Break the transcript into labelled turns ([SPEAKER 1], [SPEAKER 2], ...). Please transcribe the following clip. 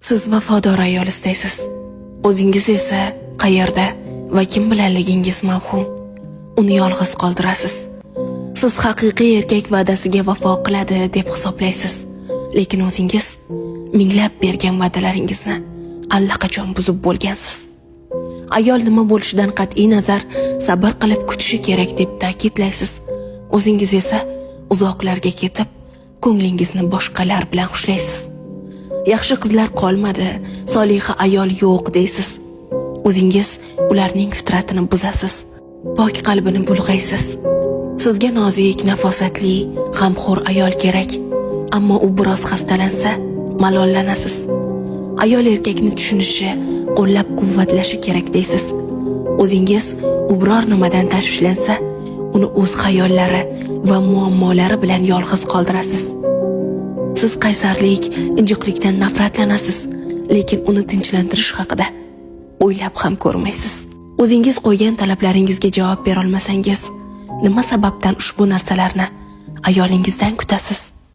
[SPEAKER 1] Siz vafodor ayol istaysiz. O'zingiz esa qayerda va kim bilanligingiz mavhum. Uni yolg'iz qoldirasiz. Siz haqiqiy erkak va'dasiga vafo qiladi deb hisoblaysiz, lekin o'zingiz minglab bergan va'dalaringizni allaqachon buzib bo'lgansiz. Ayol nima bo'lishidan qat'iy nazar sabr qilib kutishi kerak deb ta'kidlaysiz. O'zingiz esa uzoqlarga ketib, ko'nglingizni boshqalar bilan xushlaysiz. Yaxshi qizlar qolmadi, soliha ayol yo'q deysiz. O'zingiz ularning fitratini buzasiz, pok qalbini bulg'aysiz. Sizga nozik, nafosatli, g'amxo'r ayol kerak, ammo u biroz xastalansa, malollanasiz. Ayol erkakni tushunishi, qo'llab-quvvatlashi kerak deysiz. O'zingiz u biror nimadan tashvishlansa, uni o'z xayollari va muammolari bilan yolg'iz qoldirasiz. Siz qaysarlik, injiqlikdan nafratlanasiz, lekin uni tinchlantirish haqida o'ylab ham ko'rmaysiz. O'zingiz qo'ygan talablaringizga javob bera olmasangiz, nima sababdan ushbu narsalarni ayolingizdan kutasiz?